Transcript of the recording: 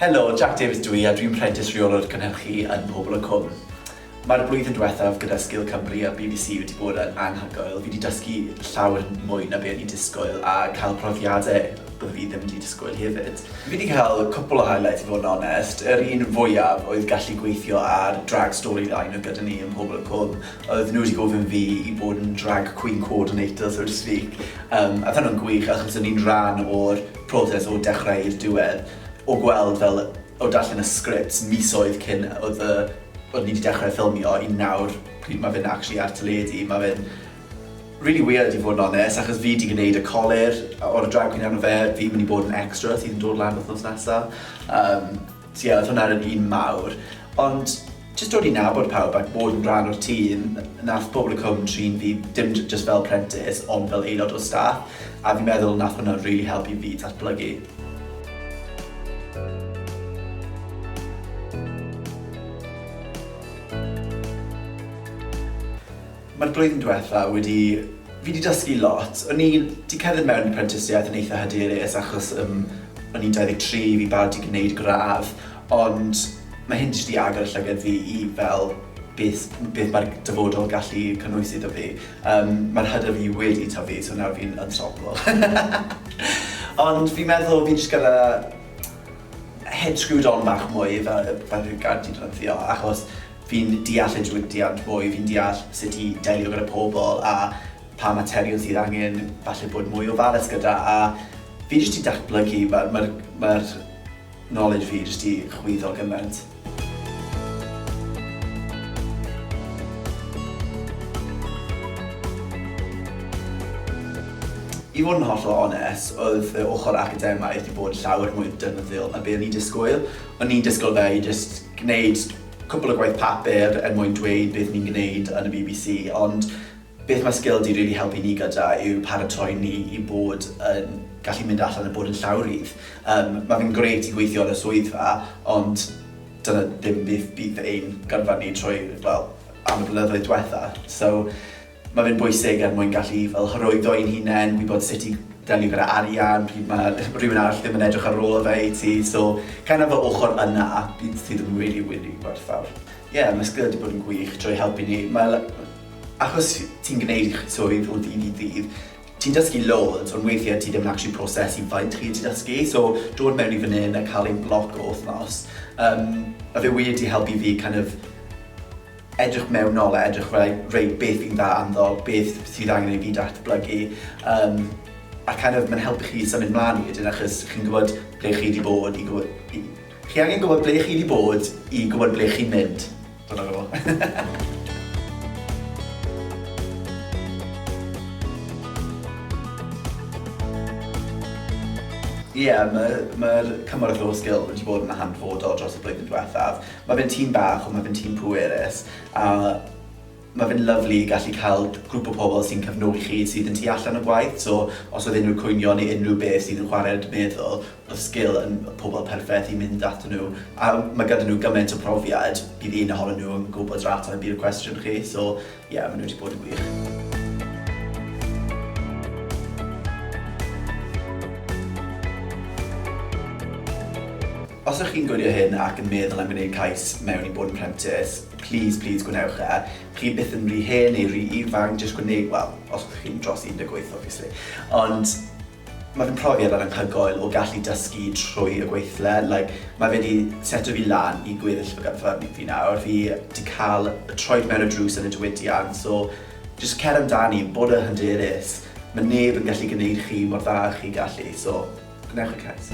Helo, Jack Davies dwi a dwi'n prentis rheolwr cynhyrchu yn Pobl y Cwm. Mae'r blwyddyn diwethaf gyda Sgil Cymru a BBC wedi bod yn anhygoel. Fi wedi dysgu llawer mwy na be o'n i'n disgwyl a cael profiadau bydd fi ddim wedi disgwyl hefyd. Fi wedi cael cwpl o highlights i fod yn onest. Yr un fwyaf oedd gallu gweithio ar drag storyline o gyda ni yn Pobl y Cwm. Oedd nhw wedi gofyn fi i bod yn drag queen coordinator, so to speak. A dda nhw'n gwych achos o'n i'n rhan o'r proses o dechrau i'r diwedd. O gweld fel o darllen y sgript misoedd cyn oedd ni wedi dechrau ffilmio i nawr pryd mae fe'n actually ar teledu. Mae fe'n really weird i fod yn onest achos fi wedi gwneud y colir o'r drag queen arno fe, fi'n mynd i bod yn extra sydd yn dod lan wythnos nesaf. So ie, oedd hwnna'n un mawr. Ond jyst dod i nabod pawb ac bod yn rhan o'r tîm, nath Pobl y Cwm trin fi dim just fel prentis ond fel aelod o staff a fi'n meddwl nath hwnna really helpu fi datblygu. Mae'r blwyddyn diwethaf fi wedi dysgu lot. O'n i wedi cerdded mewn prentisiaeth yn eitha hyderus achos o'n i'n 23, fi barod i gwneud gradd, ond mae hyn jyst i agor y llygad fi i fel beth mae'r dyfodol gallu cynnwys iddo fi. Mae'r hyder fi wedi tyfu, so nawr fi'n unstoppable. Ond fi'n meddwl fi'n jyst gyda head screwed on bach mwy fel rhyw gad i dryddio, achos fi'n deall y diwydiant mwy, fi'n deall sut i delio gyda pobl a pa materion sydd angen falle bod mwy o ofalus gyda a fi jyst i datblygu, mae'r knowledge fi jyst i chwyddo gymaint. I fod yn hollol onest, oedd y ochr academaidd wedi bod llawer mwy defnyddiol na be o'n i'n disgwyl. O'n i'n disgwyl fe i jyst gwneud cwbl o gwaith papur mwyn dweud beth ni'n gwneud yn y BBC, ond beth mae Sgil wedi really helpu ni gyda yw paratoi ni i bod yn gallu mynd allan a bod yn llawrydd. Mae fe'n grêt i gweithio yn y swyddfa, ond dyna ddim beth bydd ein gyrfa ni trwy am y blynyddoedd diwetha. So mae fe'n bwysig mwyn gallu hyrwyddo ein hunain, gwybod sut i delio gyda arian, pryd mae rhywun arall ddim yn edrych ar ôl o fe i ti, so kind of y ochr yna sydd yn really gwerthfawr. Ie, mae Sgil wedi bod yn gwych trwy helpu ni. Achos ti'n gwneud swydd o ddydd i ddydd, ti'n dysgu loads, ond weithiau ti ddim yn actually prosesu faint chi wedi dysgu, so dod mewn i fan hyn a cael ein bloc o wythnos. A fe wedi helpu fi kind of edrych mewnol a edrych reit beth fi'n dda anddo, beth sydd angen i fi datblygu. A kind of mae'n helpu chi symud mlaen wedyn achos chi'n gwybod ble chi wedi bod chi angen gwybod ble chi wedi bod i gwybod ble chi'n mynd. Dyna fo. Ie, mae'r cymorth o Sgil wedi bod yn hanfodol dros y blwyddyn diwethaf. Mae fe'n tîm bach ond mae fe'n tîm pwerus a mae fe'n lyflu gallu cael grŵp o pobl sy'n cefnogi chi sydd yn tu allan o gwaith, so os oedd unrhyw cwynion neu unrhyw beth sydd yn chwarae'r meddwl, oedd Sgil yn pobl perffaith i mynd atyn nhw. A mae gyda nhw gymaint o profiad, bydd un ohonyn nhw yn gwybod rata bydd y cwestiwn chi, so ie, mae nhw wedi bod yn gwych. Os ydych chi'n gwylio hyn ac yn meddwl am gwneud cais mewn i bod yn prentis, please gwnewch e. Chi byth yn rhy hen neu rhy ifanc, jyst gwneud, os ydych chi'n dros 18, obviously. Ond mae fe'n profiad anhygoel o gallu dysgu trwy y gweithle. Mae fe wedi seto fi lan i gweddill fy gyfer fi nawr. Fi wedi cael troed mewn y drws yn y diwydiant, so jyst cer amdani, bod yn hyderus. Mae neb yn gallu gwneud chi mor dda chi gallu, so gwnewch y cais.